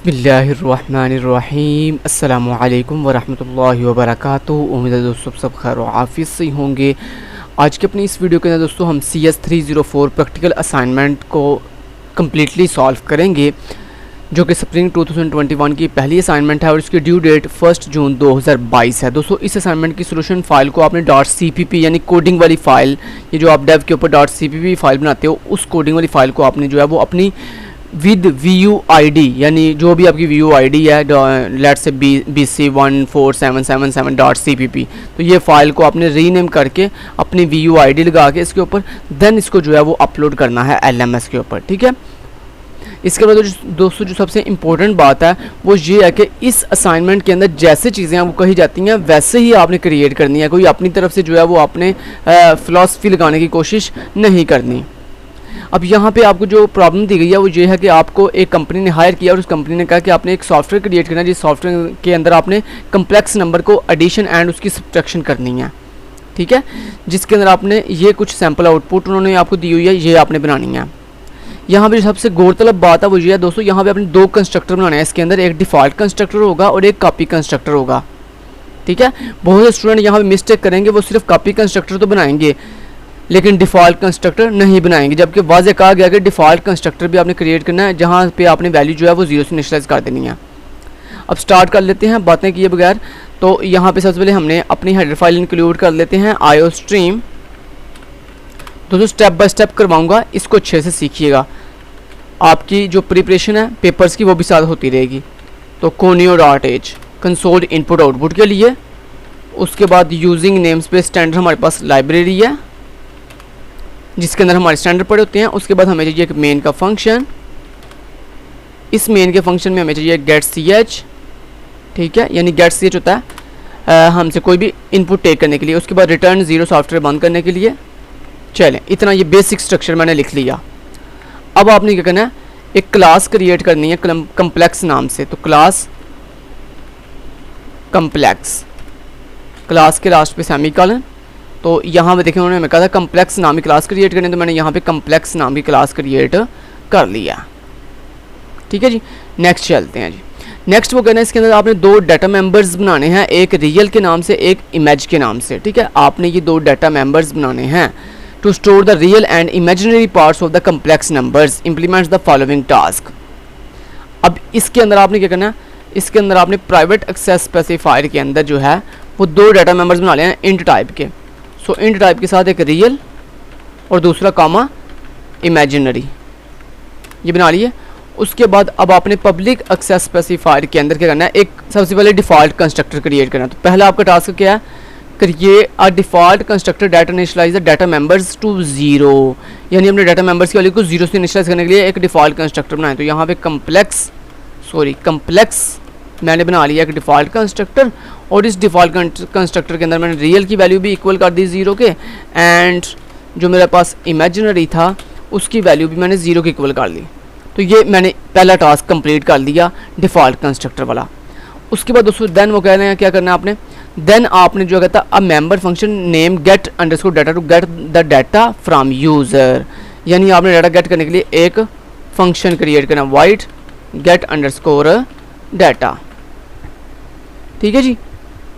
बिस्मिल्लाहिर्रहमानिर्रहीम अस्सलामु अलैकुम वरहमतुल्लाहि वबरकातुहू। उम्मीद है दोस्तों सब खैर और आफियत से होंगे। आज के अपनी इस वीडियो के अंदर दोस्तों हम CS 304 प्रैक्टिकल असाइनमेंट को कम्प्लीटली सॉल्व करेंगे, जो कि स्प्रिंग 2021 की पहली असाइनमेंट है और इसकी ड्यू डेट 1 जून 2022 है। दोस्तों इस असाइनमेंट की सोल्यूशन फाइल को आपने .cpp यानी कोडिंग वाली फ़ाइल, ये जो आप डेव के ऊपर .cpp फाइल बनाते हो, उस कोडिंग वाली फ़ाइल को आपने जो है वो अपनी विद VUID यानी जो भी आपकी VUID है, लेट्स से BC14777.cpp, तो ये फ़ाइल को आपने रीनेम करके अपनी VUID लगा के इसके ऊपर देन इसको जो है वो अपलोड करना है LMS के ऊपर, ठीक है। इसके बाद दोस्तों जो सबसे इम्पोर्टेंट बात है वो ये है कि इस असाइनमेंट के अंदर जैसे चीज़ें आपको कही जाती हैं वैसे ही आपने क्रिएट करनी है। कोई अपनी तरफ से जो है वो आपने फ़िलॉसफी लगाने की कोशिश नहीं करनी। अब यहाँ पे आपको जो प्रॉब्लम दी गई है वो ये है कि आपको एक कंपनी ने हायर किया और उस कंपनी ने कहा कि आपने एक सॉफ्टवेयर क्रिएट करना है, जिस सॉफ्टवेयर के अंदर आपने कम्प्लेक्स नंबर को एडिशन एंड उसकी सब्ट्रैक्शन करनी है, ठीक है। जिसके अंदर आपने ये कुछ सैम्पल आउटपुट उन्होंने आपको दी हुई है, ये आपने बनानी है। यहाँ पे सबसे गौरतलब बात है वो ये है दोस्तों, यहाँ पे आपने दो कंस्ट्रक्टर बनाने हैं। इसके अंदर एक डिफ़ॉल्ट कंस्ट्रक्टर होगा और एक कॉपी कंस्ट्रक्टर होगा, ठीक है। बहुत से स्टूडेंट यहाँ पे मिस्टेक करेंगे, वो सिर्फ कॉपी कंस्ट्रक्टर तो बनाएंगे लेकिन डिफ़ॉल्ट कंस्ट्रक्टर नहीं बनाएंगे, जबकि वाज़े कहा गया कि डिफ़ॉल्ट कंस्ट्रक्टर भी आपने क्रिएट करना है, जहाँ पे आपने वैल्यू जो है वो 0 से इनिशियलाइज कर देनी है। अब स्टार्ट कर लेते हैं बातें किए बगैर। तो यहाँ पे सबसे पहले हमने अपनी हेडर फाइल इंक्लूड कर लेते हैं IOStream। दोस्तों स्टेप बाय स्टेप करवाऊँगा, इसको अच्छे से सीखिएगा। आपकी जो प्रिपरेशन है पेपर्स की वो भी साथ होती रहेगी। तो conio.h कंसोल इनपुट आउटपुट के लिए, उसके बाद यूजिंग नेम स्पेस स्टैंडर्ड हमारे पास लाइब्रेरी है जिसके अंदर हमारे स्टैंडर्ड पड़े होते हैं। उसके बाद हमें चाहिए एक मेन का फंक्शन, इस मेन के फंक्शन में हमें चाहिए getch, ठीक है, यानी getch होता है हमसे कोई भी इनपुट टेक करने के लिए। उसके बाद रिटर्न 0 सॉफ्टवेयर बंद करने के लिए। चलें, इतना ये बेसिक स्ट्रक्चर मैंने लिख लिया। अब आपने क्या करना है, एक क्लास क्रिएट करनी है कम्प्लेक्स नाम से। तो क्लास कम्प्लेक्स, क्लास के लास्ट पे सेमीकोलन। तो यहाँ पे देखें उन्होंने कहा था कम्प्लेक्स नाम की क्लास क्रिएट करनी, तो मैंने यहाँ पे कम्प्लेक्स नाम की क्लास क्रिएट कर लिया, ठीक है जी। नेक्स्ट चलते हैं जी। नेक्स्ट वो कहना है इसके अंदर आपने दो डाटा मेंबर्स बनाने हैं, एक रियल के नाम से एक इमेज के नाम से, ठीक है। आपने ये दो डाटा मेंबर्स बनाने हैं। To store the real and imaginary parts of the complex numbers implements the following task. अब इसके अंदर आपने क्या करना है, इसके अंदर आपने प्राइवेट एक्सेस स्पेसिफायर के अंदर जो है वो दो डाटा मेंबर्स बना लेना इंट टाइप के। सो इंट टाइप के साथ एक रियल और दूसरा कामा इमेजिनरी, ये बना लिए। उसके बाद अब आपने पब्लिक एक्सेस स्पेसिफायर के अंदर क्या करना है, एक सबसे पहले डिफ़ॉल्ट कंस्ट्रक्टर क्रिएट करना है। तो पहला आपका टास्क क्या है, create a default constructor data initialize the data members to 0, यानी अपने डाटा मेंबर्स की वैल्यू को 0 से इनिशियलाइज करने के लिए एक डिफ़ॉल्ट कंस्ट्रक्टर बनाए। तो यहाँ पे कम्प्लेक्स मैंने बना लिया एक डिफ़ॉल्ट कंस्ट्रक्टर, और इस डिफ़ॉल्ट कंस्ट्रक्टर के अंदर मैंने रियल की वैल्यू भी इक्वल कर दी 0 के, एंड जो मेरे पास इमेजिनरी था उसकी वैल्यू भी मैंने 0 के इक्वल कर ली। तो ये मैंने पहला टास्क कंप्लीट कर लिया डिफ़ॉल्ट कंस्ट्रक्टर वाला। उसके बाद दोस्तों देन वो कह रहे हैं क्या करना है आपने, देन आपने जो कहता a member function name get underscore data to get the data from user, यानी आपने डाटा गेट करने के लिए एक फंक्शन क्रिएट करना, वाइट गेट अंडरस्कोर डाटा, ठीक है जी।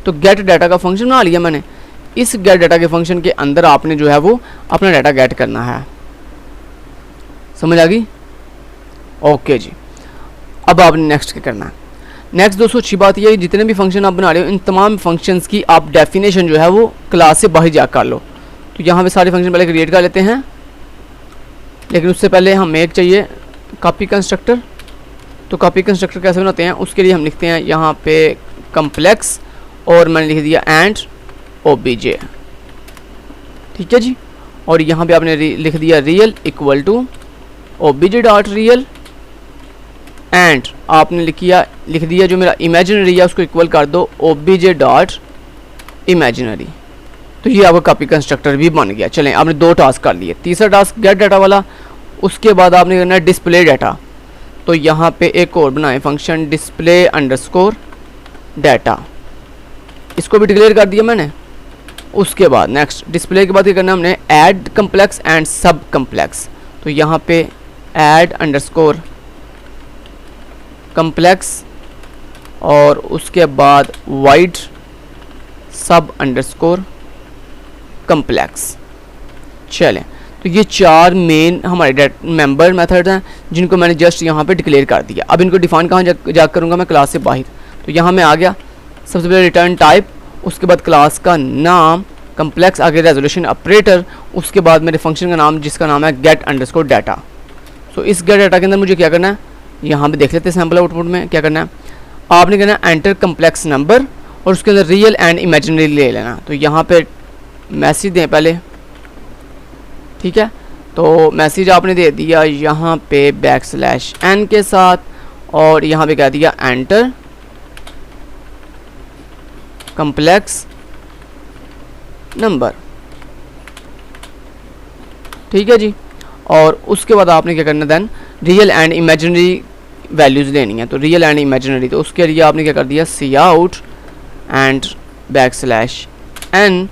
तो गेट डाटा का फंक्शन बना लिया मैंने। इस गेट डाटा के फंक्शन के अंदर आपने जो है वो अपना डाटा गेट करना है, समझ आ गई? ओके जी। अब आपने नेक्स्ट क्या करना है। नेक्स्ट दोस्तों अच्छी बात यह है जितने भी फंक्शन आप बना रहे हो इन तमाम फंक्शंस की आप डेफिनेशन जो है वो क्लास से बाहर जा कर लो। तो यहाँ पे सारे फंक्शन पहले क्रिएट कर लेते हैं, लेकिन उससे पहले हमें एक चाहिए कॉपी कंस्ट्रक्टर। तो कॉपी कंस्ट्रक्टर कैसे बनाते हैं उसके लिए हम लिखते हैं यहाँ पे कम्प्लेक्स, और मैंने लिख दिया एंड OBJ, ठीक है जी। और यहाँ पे आपने लिख दिया real equal to OBJ.real, and आपने लिख दिया जो मेरा इमेजिनरी है उसको इक्वल कर दो OBJ.imaginary। तो ये आपका कॉपी कंस्ट्रक्टर भी बन गया। चलें, आपने दो टास्क कर लिए। तीसरा टास्क गेट डाटा वाला, उसके बाद आपने करना है डिस्प्ले डाटा। तो यहाँ पे एक और बनाए फंक्शन डिस्प्ले अंडरस्कोर डाटा, इसको भी डिक्लेयर कर दिया मैंने। उसके बाद नेक्स्ट डिस्प्ले के बाद क्या करना है हमने, ऐड कम्प्लेक्स एंड सब कम्प्लेक्स। तो यहाँ पे ऐड अंडरस्कोर कम्प्लेक्स और उसके बाद वाइड सब अंडरस्कोर कम्प्लेक्स। चलें, तो ये 4 मेन हमारे मेंबर मेथड हैं जिनको मैंने जस्ट यहाँ पे डिक्लेयर कर दिया। अब इनको डिफाइन कहाँ जा करूँगा मैं, क्लास से बाहर। तो यहाँ मैं आ गया, सबसे पहले रिटर्न टाइप, उसके बाद क्लास का नाम, कम्प्लेक्स, आगे रेजोल्यूशन ऑपरेटर, उसके बाद मेरे फंक्शन का नाम जिसका नाम है गेट अंडरस्कोर डाटा। सो इस गेट डाटा के अंदर मुझे क्या करना है, यहाँ पे देख लेते हैं सैम्पल आउटपुट में क्या करना है। आपने कहना है एंटर कम्प्लेक्स नंबर और उसके अंदर रियल एंड इमेजिनरी ले लेना। तो यहाँ पे मैसेज दें पहले, ठीक है। तो मैसेज आपने दे दिया यहाँ पे \n के साथ और यहाँ पे कह दिया एंटर कम्प्लेक्स नंबर, ठीक है जी। और उसके बाद आपने क्या करना, then real and imaginary values लेनी है। तो रियल एंड इमेजिनरी, तो उसके लिए आपने क्या कर दिया, सी आउट एंड \n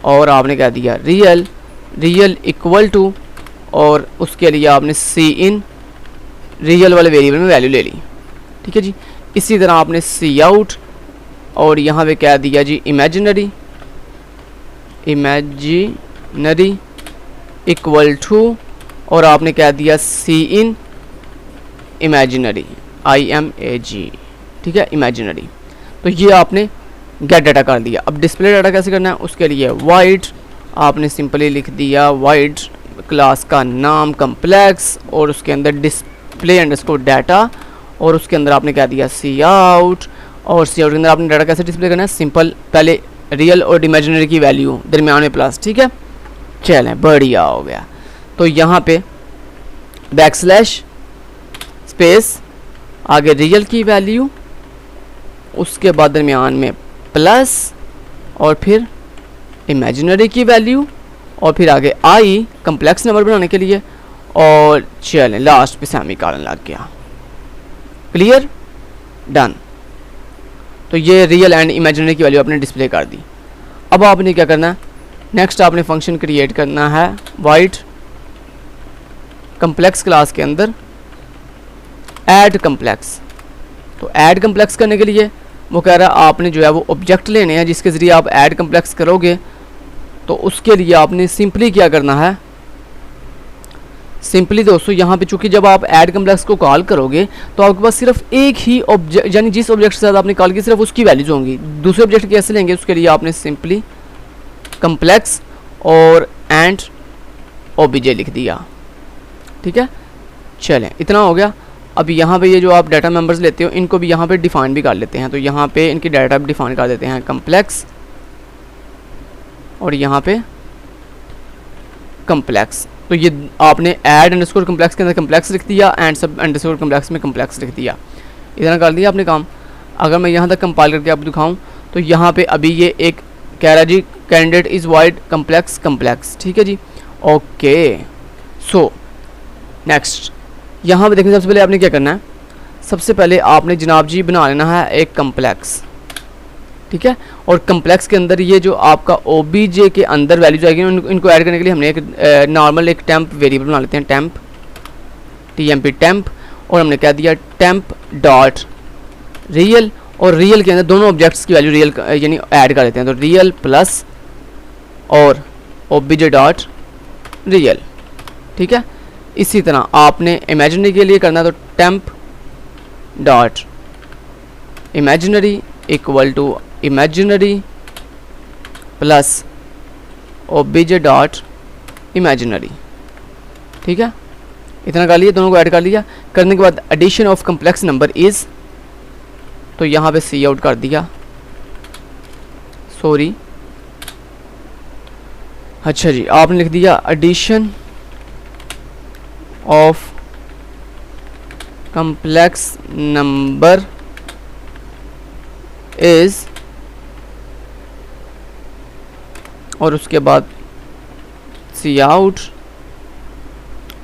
और आपने क्या दिया रियल इक्वल टू, और उसके लिए आपने सी इन रियल वाले वेरिएबल में वैल्यू ले ली, ठीक है जी। इसी तरह आपने सी आउट और यहाँ पे क्या दिया जी, इमेजिनरी इक्वल टू, और आपने क्या दिया सी इन इमेजिनरी IMAG, ठीक है, इमेजिनरी। तो ये आपने गेट डाटा कर दिया। अब डिस्प्ले डाटा कैसे करना है, उसके लिए वाइड आपने सिंपली लिख दिया वाइड क्लास का नाम कम्प्लेक्स और उसके अंदर डिस्प्ले अंडरस्कोर डाटा, और उसके अंदर आपने क्या दिया सी आउट, और सी आउट के अंदर आपने डाटा कैसे डिस्प्ले करना है, सिंपल पहले रियल और इमेजिनरी की वैल्यू दरमियान में प्लस, ठीक है। चलें, बढ़िया हो गया। तो यहाँ पे स्पेस आगे रियल की वैल्यू, उसके बाद दरमियान में प्लस और फिर इमेजिनरी की वैल्यू, और फिर आगे आई कम्प्लेक्स नंबर बनाने के लिए, और चलें लास्ट पे सेमीकोलन लग गया। Clear, done. तो ये रियल एंड इमेजिनरी की वैल्यू आपने डिस्प्ले कर दी। अब आपने क्या करना है, नेक्स्ट आपने फंक्शन क्रिएट करना है वाइड कम्प्लेक्स क्लास के अंदर ऐड कम्प्लेक्स। तो ऐड कम्प्लेक्स करने के लिए वो कह रहा है आपने जो है वो ऑब्जेक्ट लेने हैं जिसके ज़रिए आप ऐड कम्प्लेक्स करोगे। तो उसके लिए आपने सिंपली क्या करना है, सिंपली दोस्तों यहाँ पे चूंकि जब आप ऐड कम्प्लेक्स को कॉल करोगे तो आपके पास सिर्फ एक ही ऑब्जेक्ट, यानी जिस ऑब्जेक्ट के साथ आपने कॉल की सिर्फ उसकी वैल्यूज होंगी। दूसरे ऑब्जेक्ट कैसे लेंगे, उसके लिए आपने सिंपली कम्प्लेक्स और एंड ओबीजे लिख दिया, ठीक है। चलें, इतना हो गया। अब यहाँ पे ये जो आप डाटा मेंबर्स लेते हो इनको भी यहाँ पे डिफाइन भी कर लेते हैं। तो यहाँ पे इनकी डाटा भी डिफाइन कर देते हैं कम्प्लेक्स, और यहाँ पे कम्प्लेक्स। तो ये आपने ऐड अंडरस्कोर कम्प्लेक्स के अंदर कम्प्लेक्स लिख दिया, एंड सब अंडरस्कोर कम्प्लेक्स में कम्प्लेक्स लिख दिया। इतना कर दिया आपने काम। अगर मैं यहाँ तक कंपाइल करके आपको दिखाऊँ तो यहाँ पे अभी ये एक कह रहा है जी कैंडिडेट इज़ वाइड कम्प्लेक्स, ठीक है जी। ओके, सो नेक्स्ट यहाँ पे देखने सबसे पहले आपने क्या करना है, सबसे पहले आपने जनाब जी बना लेना है एक कम्प्लेक्स, ठीक है। और कम्प्लेक्स के अंदर ये जो आपका ओबीजे के अंदर वैल्यूज आएगी इनको ऐड करने के लिए हमने एक नॉर्मल एक टेम्प वेरिएबल बना लेते हैं, टेम्प टेम्प, और हमने क्या दिया टेम्प डॉट रियल, और रियल के अंदर दोनों ऑब्जेक्ट्स की वैल्यू रियल यानी ऐड कर देते हैं। तो रियल प्लस और ओबीजे डॉट रियल, ठीक है। इसी तरह आपने इमेजिनरी के लिए करना, तो temp dot imaginary equal to imaginary plus OBJ dot imaginary, ठीक है। इतना कर लिया, दोनों को ऐड कर लिया। करने के बाद addition of complex number is, तो यहाँ पे सी आउट कर दिया, सॉरी, अच्छा जी, आपने लिख दिया addition of complex number is, और उसके बाद सी आउट,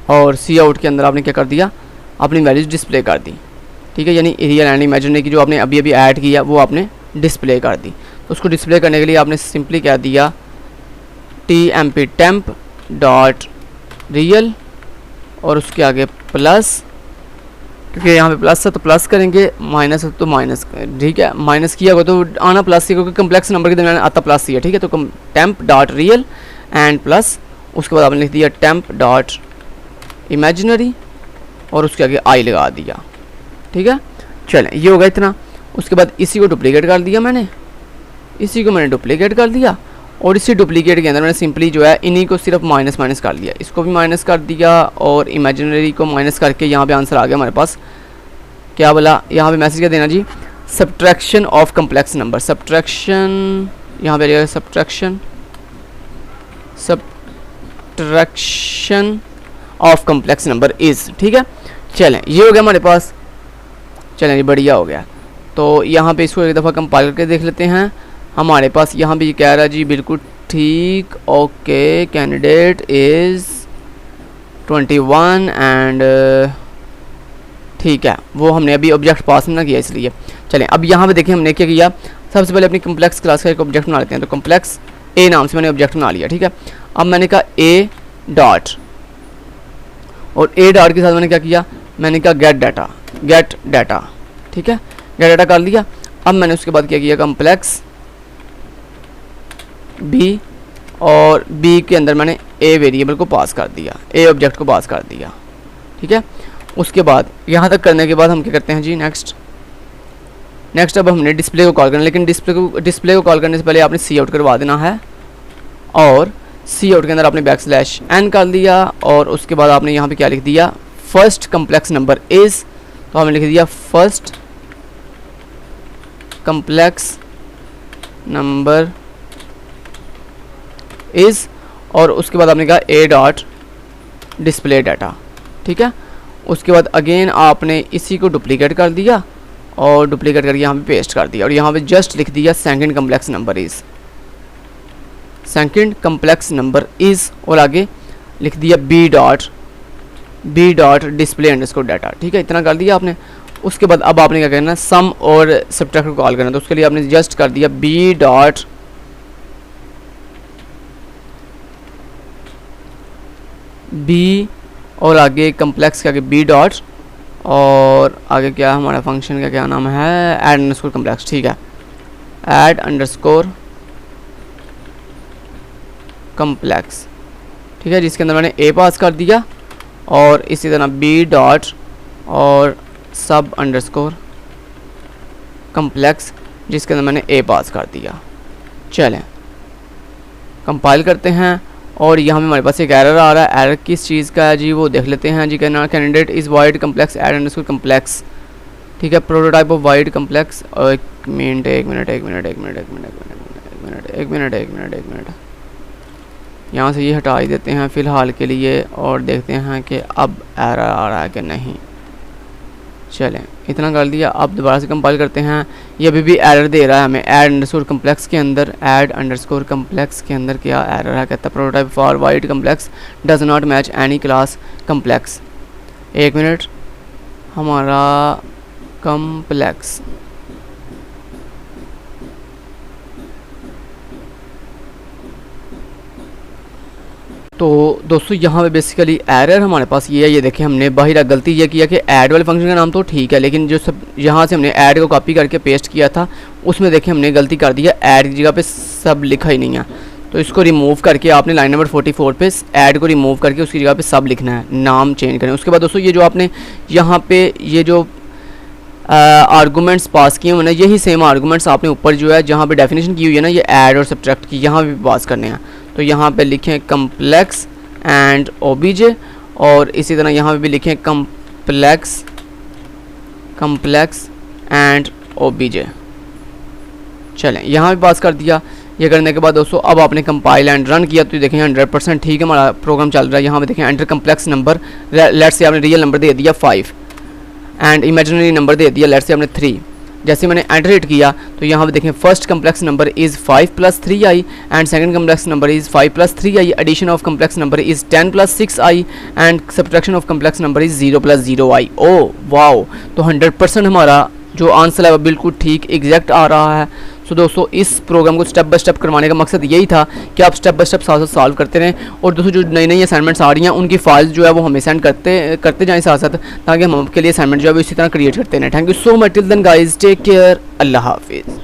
और सी आउट के अंदर आपने क्या कर दिया, अपनी वैल्यूज डिस्प्ले कर दी, ठीक है। यानी रियल एंड इमेजिनरी की जो आपने अभी अभी ऐड किया वो आपने डिस्प्ले कर दी। तो उसको डिस्प्ले करने के लिए आपने सिंपली क्या दिया टेम्प डॉट रियल, और उसके आगे प्लस क्योंकि यहाँ पे प्लस है तो प्लस करेंगे, माइनस है तो माइनस, ठीक है। माइनस किया होगा तो आना प्लस ही, क्योंकि कम्प्लेक्स नंबर के दरमियान आता प्लस ही है, ठीक है। तो temp dot real and plus, उसके बाद आपने लिख दिया टेम्प डॉट इमेजिनरी और उसके आगे आई लगा दिया, ठीक है। चलें, ये होगा इतना। उसके बाद इसी को डुप्लीकेट कर दिया मैंने, इसी को मैंने डुप्लीकेट कर दिया और इसी डुप्लीकेट के अंदर मैंने सिंपली जो है इन्हीं को सिर्फ माइनस माइनस कर दिया, इसको भी माइनस कर दिया और इमेजिनरी को माइनस करके यहाँ पे आंसर आ गया हमारे पास। क्या बोला यहाँ पे मैसेज क्या देना जी, subtraction of complex number, subtraction यहाँ पे रहेगा subtraction of complex number is, ठीक है। चलें, ये हो गया हमारे पास। चलें, ये बढ़िया हो गया। तो यहाँ पे इसको एक दफ़ा कंपाइल करके देख लेते हैं। हमारे पास यहाँ पे ये कह रहा है जी बिल्कुल ठीक, ओके, कैंडिडेट इज़ 21 एंड ठीक है, वो हमने अभी ऑब्जेक्ट पास ना किया इसलिए। चलें, अब यहाँ पे देखें हमने क्या किया, सबसे पहले अपनी कम्प्लेक्स क्लास का एक ऑब्जेक्ट बना लेते हैं। तो कम्प्लेक्स ए नाम से मैंने ऑब्जेक्ट बना लिया, ठीक है। अब मैंने कहा ए डॉट, और ए डॉट के साथ मैंने क्या किया, मैंने कहा गेट डाटा, ठीक है, गेट डाटा कर लिया। अब मैंने उसके बाद क्या किया, कम्प्लेक्स बी, और बी के अंदर मैंने ए वेरिएबल को पास कर दिया, ए ऑब्जेक्ट को पास कर दिया, ठीक है। उसके बाद यहाँ तक करने के बाद हम क्या करते हैं जी, नेक्स्ट अब हमने डिस्प्ले को कॉल करना, लेकिन डिस्प्ले को कॉल करने से पहले आपने सी आउट करवा देना है, और सी आउट के अंदर आपने बैकस्लैश एन कर दिया, और उसके बाद आपने यहाँ पे क्या लिख दिया, फर्स्ट कम्प्लेक्स नंबर इज़, तो हमने लिख दिया फर्स्ट कम्प्लेक्स नंबर इज़, और उसके बाद आपने कहा ए डॉट डिस्प्ले डाटा, ठीक है। उसके बाद अगेन आपने इसी को डुप्लीकेट कर दिया और डुप्लीकेट करके यहाँ पे पेस्ट कर दिया, और यहाँ पे जस्ट लिख दिया second complex number is, second complex number is, और आगे लिख दिया B dot display underscore data, ठीक है। इतना कर दिया आपने। उसके बाद अब आपने क्या करना है, सम और सब्ट्रैक्ट को कॉल करना, तो उसके लिए आपने जस्ट कर दिया बी डॉट बी, और आगे कम्प्लेक्स के आगे बी डॉट, और आगे क्या हमारा फंक्शन का क्या नाम है, ऐड अंडरस्कोर कम्प्लेक्स, ठीक है, ऐड अंडरस्कोर कम्प्लेक्स, ठीक है, जिसके अंदर मैंने ए पास कर दिया, और इसी तरह बी डॉट और सब अंडरस्कोर कम्प्लेक्स, जिसके अंदर मैंने ए पास कर दिया। चलें, कंपाइल करते हैं, और यहाँ में हमारे पास एक एरर आ रहा है। एरर किस चीज़ का है जी, वो देख लेते हैं जी। कहना candidate is wide complex add underscore complex, ठीक है, प्रोटोटाइप ऑफ वाइड कम्प्लेक्स। और एक मिनट, यहाँ से ये हटा ही देते हैं फ़िलहाल के लिए, और देखते हैं कि अब एरर आ रहा है कि नहीं। चलें, इतना कर दिया। अब दोबारा से कंपाइल करते हैं। ये अभी भी एरर दे रहा है हमें ऐड अंडरस्कोर कम्प्लेक्स के अंदर। ऐड अंडरस्कोर कम्प्लेक्स के अंदर क्या एरर है, कहता है prototype for wide complex does not match any class complex. एक मिनट, हमारा कम्प्लेक्स तो दोस्तों यहाँ पे बेसिकली एरर हमारे पास ये है। ये देखें, हमने बाहर गलती ये किया कि ऐड वाले फंक्शन का नाम तो ठीक है, लेकिन जो सब यहाँ से हमने ऐड को कॉपी करके पेस्ट किया था उसमें देखें हमने गलती कर दी है, ऐड की जगह पे सब लिखा ही नहीं है। तो इसको रिमूव करके आपने लाइन नंबर 44 पे ऐड को रिमूव करके उसकी जगह पे सब लिखना है, नाम चेंज करें। उसके बाद दोस्तों ये जो आपने यहाँ पे ये जो आर्गूमेंट्स पास किए हुए ना, यही सेम आर्गूमेंट्स आपने ऊपर जो है जहाँ पे डेफिनेशन की हुई है ना ये ऐड और सब्ट्रैक्ट की, यहाँ भी पास करने हैं। तो यहाँ पे लिखें कम्प्लेक्स एंड ओबीजे, और इसी तरह यहाँ पे भी लिखें कम्प्लेक्स एंड ओबीजे। चलें, यहाँ भी पास कर दिया। ये करने के बाद दोस्तों अब आपने कंपाइल एंड रन किया तो देखें 100% ठीक है हमारा प्रोग्राम चल रहा है। यहाँ पे देखें enter complex number, let's say आपने रियल नंबर दे दिया 5 एंड इमेजिनरी नंबर दे दिया लेट्स से आपने 3। जैसे मैंने एंटर हिट किया तो यहाँ पे देखें first complex number is 5 + 3 I and second complex number is 5 + 3 I, addition of complex number is 10 + 6 I and subtraction of complex number is 0 + 0 I. Oh wow, तो 100% हमारा जो आंसर है वो बिल्कुल ठीक एग्जैक्ट आ रहा है। सो दोस्तों इस प्रोग्राम को स्टेप बाय स्टेप करवाने का मकसद यही था कि आप स्टेप बाय स्टेप साथ साथ सॉल्व करते रहें, और दोस्तों जो नई नई असाइनमेंट्स आ रही हैं उनकी फाइल्स जो है वो हमें सेंड करते जाएँ साथ साथ, ताकि हम आपके लिए असाइनमेंट जो है वो इसी तरह क्रिएट करते रहें। Thank you so much, till then guys take care, अल्लाह हाफिज़।